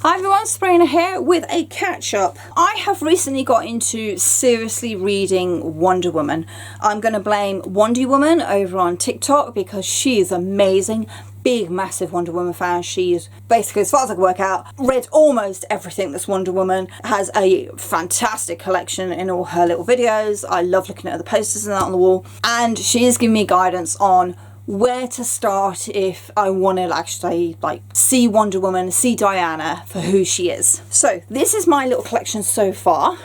Hi everyone, Sabrina here with a catch-up. I have recently got into seriously reading Wonder Woman. I'm going to blame WondyWoman over on TikTok because she is amazing. Big, massive Wonder Woman fan. She is basically, as far as I can work out, read almost everything that's Wonder Woman. Has a fantastic collection in all her little videos. I love looking at the posters and that on the wall. And she is giving me guidance on where to start if I want to actually see Wonder Woman, see Diana for who she is. So this is my little collection so far.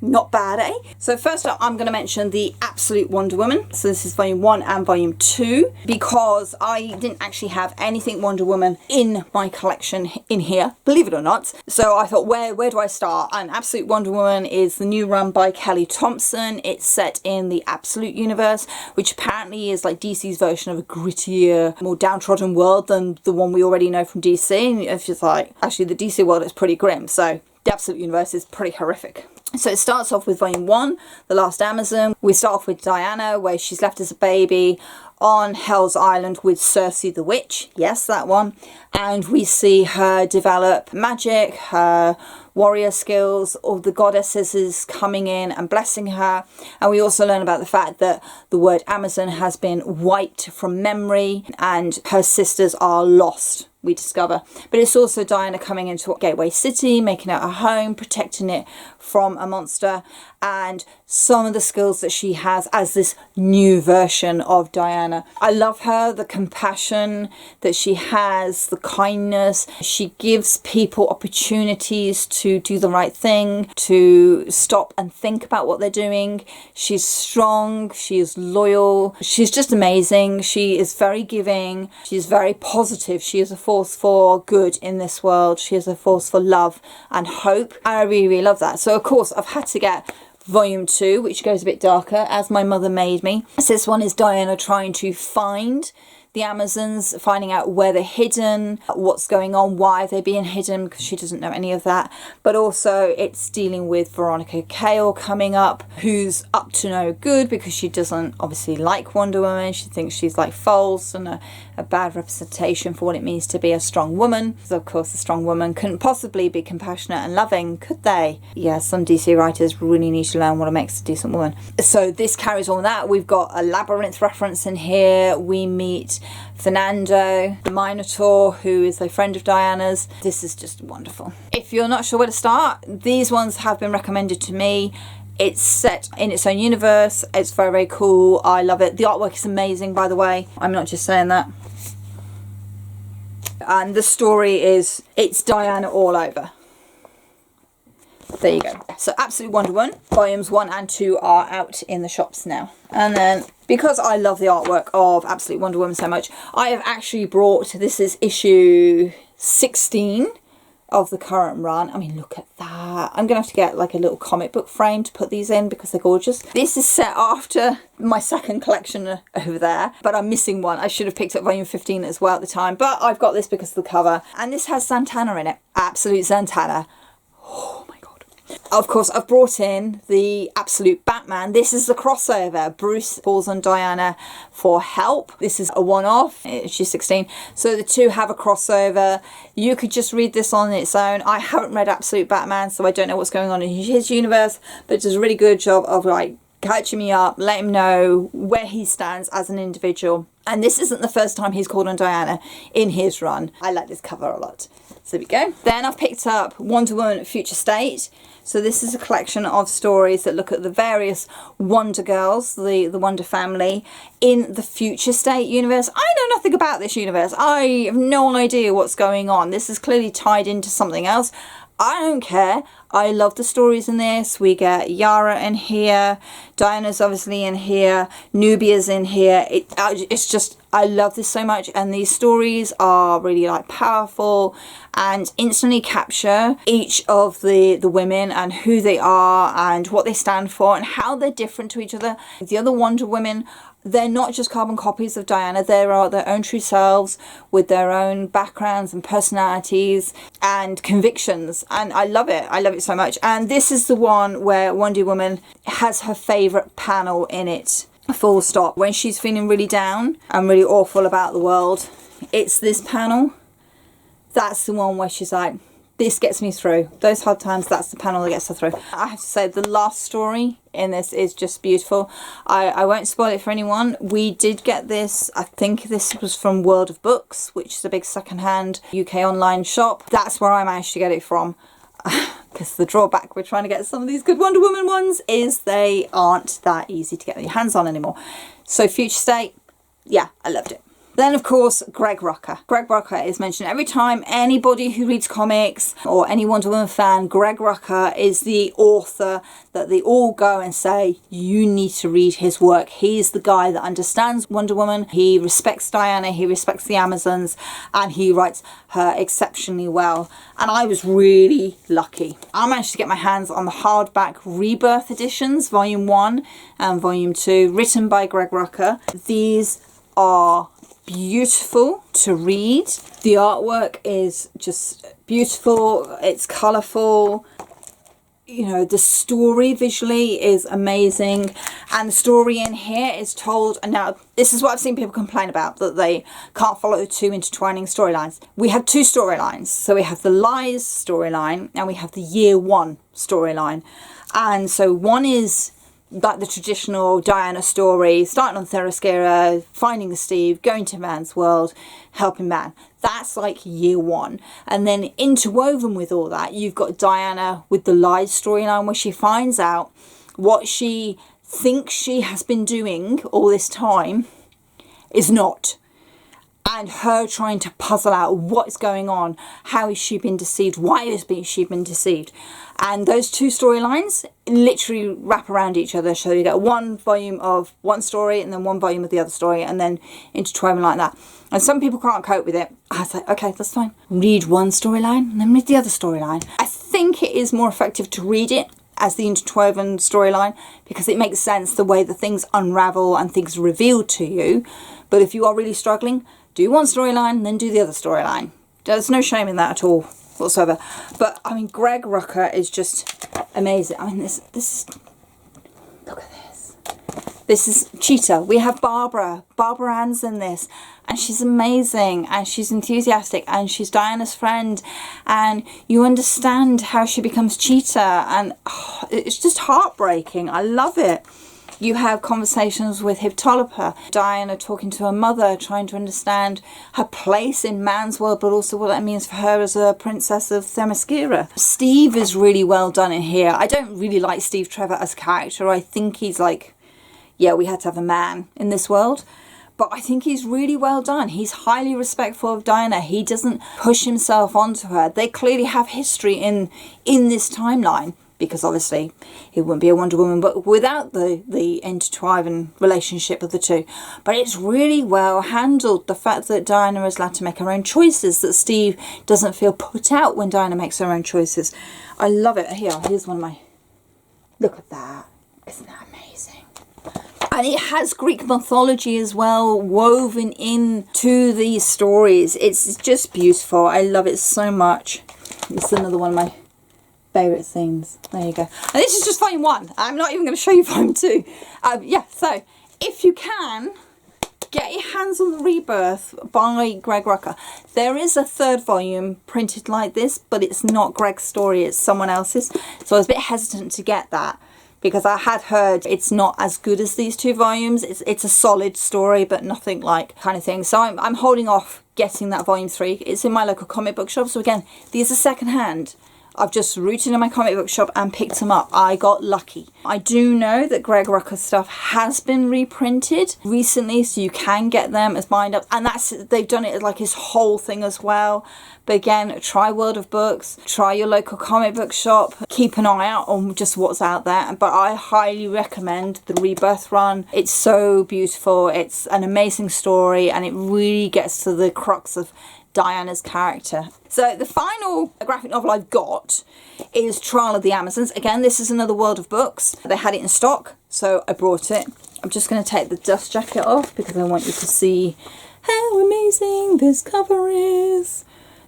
Not bad, eh? So first up, I'm going to mention the Absolute Wonder Woman. So this is volume 1 and volume 2 because I didn't actually have anything Wonder Woman in my collection in here, believe it or not. So I thought, where do I start? And Absolute Wonder Woman is the new run by Kelly Thompson. It's set in the Absolute universe, which apparently is like DC's version of a grittier, more downtrodden world than the one we already know from DC. And it's just like, actually the DC world is pretty grim. So the Absolute universe is pretty horrific. So it starts off with volume 1, The Last Amazon. We start off with Diana, where she's left as a baby on Hell's Island with Circe the Witch. Yes, that one. And we see her develop magic, her warrior skills, all the goddesses coming in and blessing her. And we also learn about the fact that the word Amazon has been wiped from memory and her sisters are lost, we discover. But it's also Diana coming into Gateway City, making it her home, protecting it from a monster, and some of the skills that she has as this new version of Diana. I love her, the compassion that she has, the kindness. She gives people opportunities to do the right thing, to stop and think about what they're doing. She's strong, she is loyal, she's just amazing. She is very giving, she's very positive. She is a force for good in this world. She is a force for love and hope. I really, really love that. So of course I've had to get volume 2, which goes a bit darker, As My Mother Made Me. So this one is Diana trying to find the Amazons, finding out where they're hidden, what's going on, why they're being hidden, because she doesn't know any of that. But also it's dealing with Veronica Cale coming up, who's up to no good because she doesn't obviously like Wonder Woman. She thinks she's like false and a bad representation for what it means to be a strong woman. Because of course a strong woman couldn't possibly be compassionate and loving, could they? Yeah, some DC writers really need to learn what makes a decent woman. So this carries on that. We've got a labyrinth reference in here. We meet Fernando, the Minotaur, who is a friend of Diana's. This is just wonderful. If you're not sure where to start, these ones have been recommended to me. It's set in its own universe. It's very, very cool. I love it. The artwork is amazing, by the way. I'm not just saying that. And the story is, it's Diana all over. There you go. So Absolute Wonder Woman, volumes 1 and 2 are out in the shops now. And then, because I love the artwork of Absolute Wonder Woman so much, I have actually brought, this is issue 16 of the current run. I mean, look at that. I'm going to have to get like a little comic book frame to put these in because they're gorgeous. This is set after my second collection over there, but I'm missing one. I should have picked up volume 15 as well at the time, but I've got this because of the cover. And this has Santana in it. Absolute Santana. Oh my God. Of course, I've brought in the Absolute Batman. This is the crossover. Bruce calls on Diana for help. This is a one-off. She's 16. So the two have a crossover. You could just read this on its own. I haven't read Absolute Batman, so I don't know what's going on in his universe, but it does a really good job of like catching me up, let him know where he stands as an individual. And this isn't the first time he's called on Diana in his run. I like this cover a lot. So there we go. Then I've picked up Wonder Woman Future State. So this is a collection of stories that look at the various Wonder Girls, the Wonder family, in the Future State universe. I know nothing about this universe. I have no idea what's going on. This is clearly tied into something else. I don't care. I love the stories in this. We get Yara in here. Diana's obviously in here. Nubia's in here. It's just, I love this so much. And these stories are really like powerful and instantly capture each of the women and who they are and what they stand for and how they're different to each other. The other Wonder Women, they're not just carbon copies of Diana. They are their own true selves with their own backgrounds and personalities and convictions. And I love it. I love it so much. And this is the one where WondyWoman has her favourite panel in it. Full stop. When she's feeling really down and really awful about the world, it's this panel. That's the one where she's like, this gets me through. Those hard times, that's the panel that gets us through. I have to say, the last story in this is just beautiful. I won't spoil it for anyone. We did get this, I think this was from World of Books, which is a big secondhand UK online shop. That's where I managed to get it from. Because the drawback with trying to get some of these good Wonder Woman ones is they aren't that easy to get your hands on anymore. So Future State, yeah, I loved it. Then, of course, Greg Rucka. Greg Rucka is mentioned every time. Anybody who reads comics or any Wonder Woman fan, Greg Rucka is the author that they all go and say, you need to read his work. He's the guy that understands Wonder Woman. He respects Diana, he respects the Amazons, and he writes her exceptionally well. And I was really lucky. I managed to get my hands on the hardback Rebirth editions, Volume 1 and Volume 2, written by Greg Rucka. These are beautiful to read. The artwork is just beautiful. It's colourful. You know, the story visually is amazing, and the story in here is told, and now this is what I've seen people complain about, that they can't follow the two intertwining storylines. We have two storylines. So we have the Lies storyline and we have the Year One storyline. And so one is like the traditional Diana story, starting on Themyscira, finding the Steve, going to man's world, helping man. That's like Year One. And then interwoven with all that, you've got Diana with the Lies storyline, where she finds out what she thinks she has been doing all this time is not. And her trying to puzzle out what's going on, how has she been deceived, why has she been deceived. And those two storylines literally wrap around each other. So you get one volume of one story and then one volume of the other story, and then intertwine like that. And some people can't cope with it. I was like, okay, that's fine. Read one storyline and then read the other storyline. I think it is more effective to read it as the interwoven storyline, because it makes sense the way the things unravel and things are revealed to you. But if you are really struggling, do one storyline and then do the other storyline. There's no shame in that at all whatsoever. But I mean, Greg Rucka is just amazing. I mean, this is, look at this. This is Cheetah. We have Barbara Ann's in this, and she's amazing, and she's enthusiastic, and she's Diana's friend, and you understand how she becomes Cheetah, and oh, it's just heartbreaking. I love it. You have conversations with Hippolyta, Diana talking to her mother, trying to understand her place in man's world, but also what that means for her as a princess of Themyscira. Steve is really well done in here. I don't really like Steve Trevor as a character. I think he's like, yeah, we had to have a man in this world. But I think he's really well done. He's highly respectful of Diana. He doesn't push himself onto her. They clearly have history in this timeline, because obviously it wouldn't be a Wonder Woman but without the intertwined relationship of the two. But it's really well handled. The fact that Diana is allowed to make her own choices, that Steve doesn't feel put out when Diana makes her own choices. I love it. Here's one of my... Look at that. Isn't that amazing? And it has Greek mythology as well woven into these stories. It's just beautiful. I love it so much. It's another one of my favourite scenes. There you go. And this is just volume 1. I'm not even going to show you volume 2. Yeah, so if you can, get your hands on the Rebirth by Greg Rucka. There is a third volume printed like this, but it's not Greg's story, it's someone else's. So I was a bit hesitant to get that, because I had heard it's not as good as these two volumes. It's a solid story, but nothing like kind of thing. So I'm holding off getting that volume 3. It's in my local comic book shop. So again, these are second hand. I've just rooted in my comic book shop and picked them up. I got lucky. I do know that Greg Rucka's stuff has been reprinted recently, so you can get them as bind up, and they've done it as like his whole thing as well. But again, try World of Books, try your local comic book shop, keep an eye out on just what's out there. But I highly recommend the Rebirth run. It's so beautiful. It's an amazing story, and it really gets to the crux of Diana's character. So the final graphic novel I've got is Trial of the Amazons. Again, this is another World of Books. They had it in stock, so I brought it. I'm just going to take the dust jacket off because I want you to see how amazing this cover is.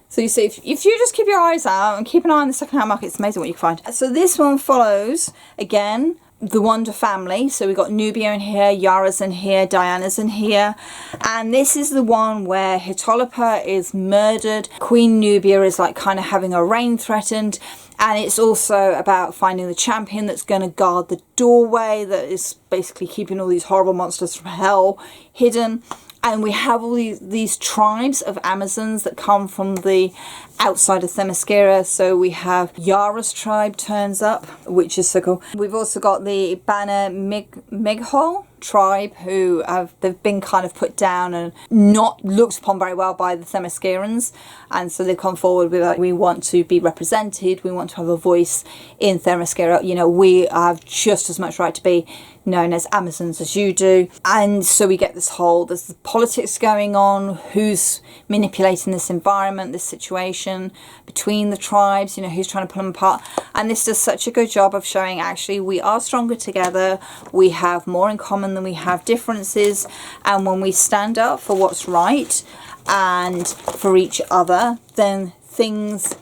So you see, if you just keep your eyes out and keep an eye on the second-hand market, it's amazing what you can find. So this one follows, again, the Wanda family. So we've got Nubia in here, Yara's in here, Diana's in here. And this is the one where Hitolopa is murdered. Queen Nubia is like kind of having her reign threatened. And it's also about finding the champion that's going to guard the doorway that is basically keeping all these horrible monsters from hell hidden. And we have all these tribes of Amazons that come from the outside of Themyscira. So we have Yara's tribe turns up, which is so cool. We've also got the Bana Mighol tribe who they've been kind of put down and not looked upon very well by the Themyscirans, and so they've come forward with like, we want to be represented, we want to have a voice in Themyscira, you know, we have just as much right to be known as Amazons as you do. And so we get this whole, there's the politics going on, who's manipulating this environment, this situation between the tribes, you know, who's trying to pull them apart. And this does such a good job of showing actually we are stronger together, we have more in common than we have differences, and when we stand up for what's right and for each other, then things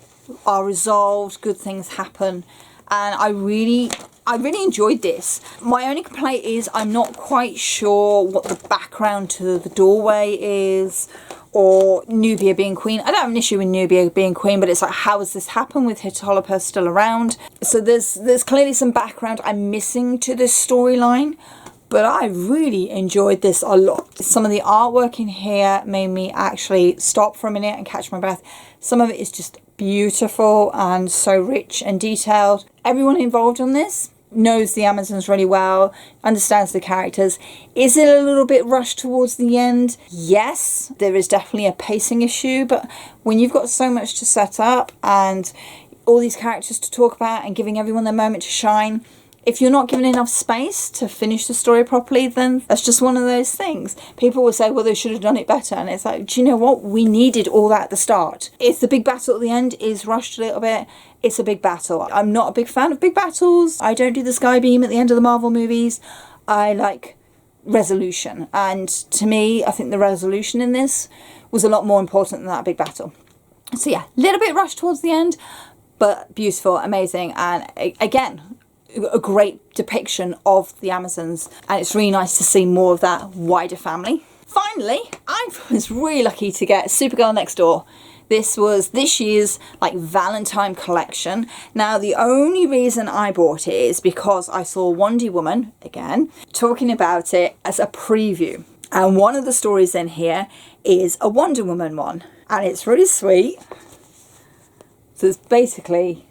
are resolved, good things happen. And I really enjoyed this. My only complaint is I'm not quite sure what the background to the doorway is, or Nubia being queen. I don't have an issue with Nubia being queen, but it's like, how has this happened with Hitolopa still around? So there's clearly some background I'm missing to this storyline, but I really enjoyed this a lot. Some of the artwork in here made me actually stop for a minute and catch my breath. Some of it is just beautiful and so rich and detailed. Everyone involved in this knows the Amazons really well, understands the characters. Is it a little bit rushed towards the end? Yes, there is definitely a pacing issue, but when you've got so much to set up and all these characters to talk about and giving everyone their moment to shine, if you're not given enough space to finish the story properly, then that's just one of those things. People will say, well, they should have done it better. And it's like, do you know what? We needed all that at the start. If the big battle at the end is rushed a little bit, it's a big battle. I'm not a big fan of big battles. I don't do the sky beam at the end of the Marvel movies. I like resolution. And to me, I think the resolution in this was a lot more important than that big battle. So yeah, a little bit rushed towards the end, but beautiful, amazing. And again, a great depiction of the Amazons, and it's really nice to see more of that wider family. Finally, I was really lucky to get Supergirl Next Door. This was this year's like Valentine collection. Now the only reason I bought it is because I saw WondyWoman again talking about it as a preview, and one of the stories in here is a Wonder Woman one, and it's really sweet. So it's basically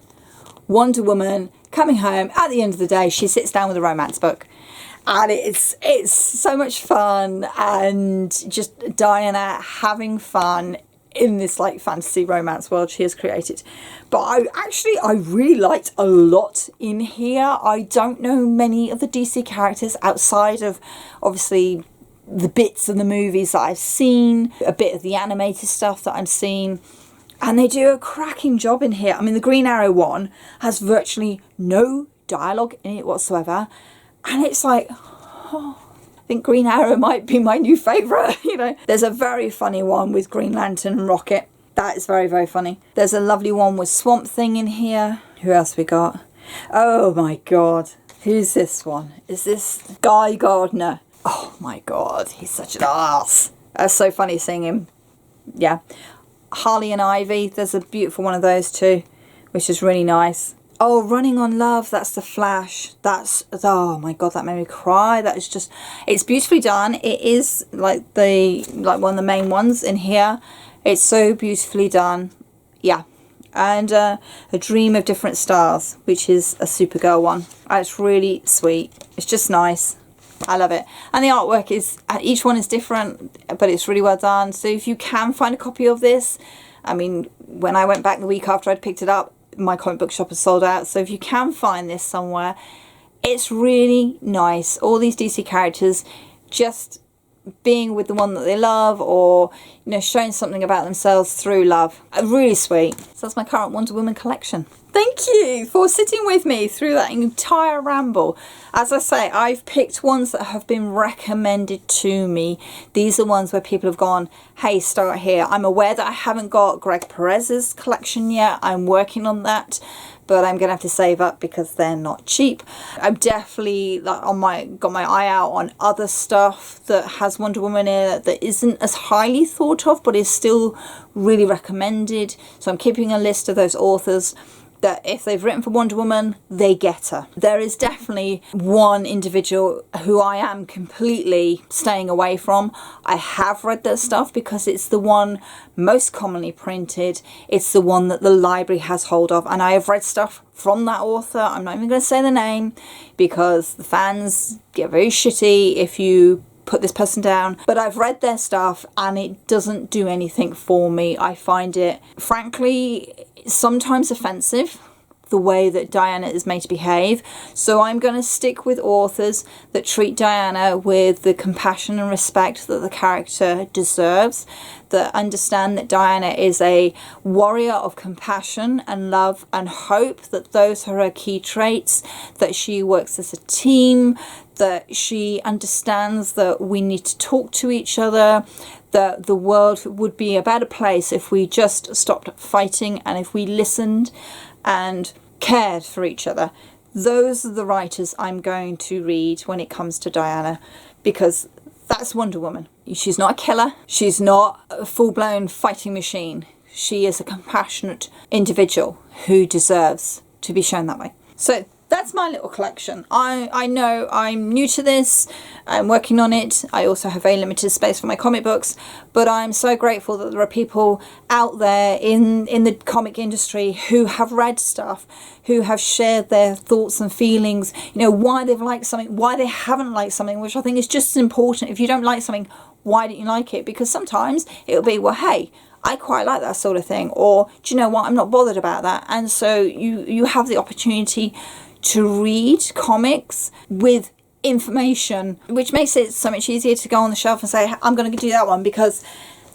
Wonder Woman coming home. At the end of the day, she sits down with a romance book, and it's so much fun, and just Diana having fun in this like fantasy romance world she has created. But I really liked a lot in here. I don't know many of the DC characters outside of obviously the bits of the movies that I've seen, a bit of the animated stuff that I've seen. And they do a cracking job in here. I mean, the Green Arrow one has virtually no dialogue in it whatsoever. And it's like, oh, I think Green Arrow might be my new favourite, you know. There's a very funny one with Green Lantern and Rocket. That is very, very funny. There's a lovely one with Swamp Thing in here. Who else we got? Oh my God. Who's this one? Is this Guy Gardner? Oh my God. He's such an ass. That's so funny seeing him. Yeah. Harley and Ivy, there's a beautiful one of those too, which is really nice. Oh, Running on Love, that's the Flash. That's, oh my God, that made me cry. That is just, it's beautifully done. It is like one of the main ones in here. It's so beautifully done. Yeah. And A Dream of Different Stars, which is a Supergirl one. It's really sweet. It's just nice. I love it. And the artwork is, each one is different, but it's really well done. So if you can find a copy of this, I mean, when I went back the week after I'd picked it up, my comic book shop has sold out. So if you can find this somewhere, it's really nice. All these DC characters just being with the one that they love, or, you know, showing something about themselves through love. Really sweet. So that's my current Wonder Woman collection. Thank you for sitting with me through that entire ramble. As I say, I've picked ones that have been recommended to me. These are ones where people have gone, hey, start here. I'm aware that I haven't got Greg Perez's collection yet. I'm working on that, but I'm gonna have to save up because they're not cheap. I'm definitely like got my eye out on other stuff that has Wonder Woman in it that isn't as highly thought of, but is still really recommended. So I'm keeping a list of those authors that if they've written for Wonder Woman, they get her. There is definitely one individual who I am completely staying away from. I have read their stuff because it's the one most commonly printed. It's the one that the library has hold of, and I have read stuff from that author. I'm not even going to say the name because the fans get very shitty if you put this person down, but I've read their stuff and it doesn't do anything for me. I find it, frankly, sometimes offensive, the way that Diana is made to behave. So I'm going to stick with authors that treat Diana with the compassion and respect that the character deserves, that understand that Diana is a warrior of compassion and love and hope, that those are her key traits, that she works as a team, that she understands that we need to talk to each other, that the world would be a better place if we just stopped fighting and if we listened and cared for each other. Those are the writers I'm going to read when it comes to Diana, because that's Wonder Woman. She's not a killer. She's not a full-blown fighting machine. She is a compassionate individual who deserves to be shown that way. So that's my little collection. I know I'm new to this. I'm working on it. I also have very limited space for my comic books, but I'm so grateful that there are people out there in the comic industry who have read stuff, who have shared their thoughts and feelings, you know, why they've liked something, why they haven't liked something, which I think is just as important. If you don't like something, why didn't you like it? Because sometimes it'll be, well, hey, I quite like that sort of thing, or do you know what, I'm not bothered about that. And so you have the opportunity to read comics with information, which makes it so much easier to go on the shelf and say, I'm going to do that one because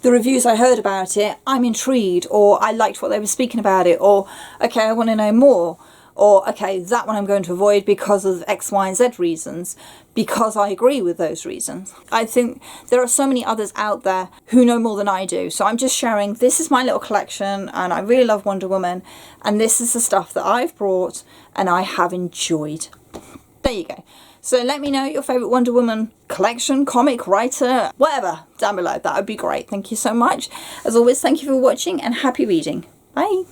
the reviews I heard about it, I'm intrigued, or I liked what they were speaking about it, or okay, I want to know more, or okay, that one I'm going to avoid because of X, Y, and Z reasons, because I agree with those reasons. I think there are so many others out there who know more than I do. So I'm just sharing, this is my little collection and I really love Wonder Woman, and this is the stuff that I've brought and I have enjoyed. There you go. So let me know your favourite Wonder Woman collection, comic, writer, whatever, down below. That would be great. Thank you so much. As always, thank you for watching and happy reading. Bye.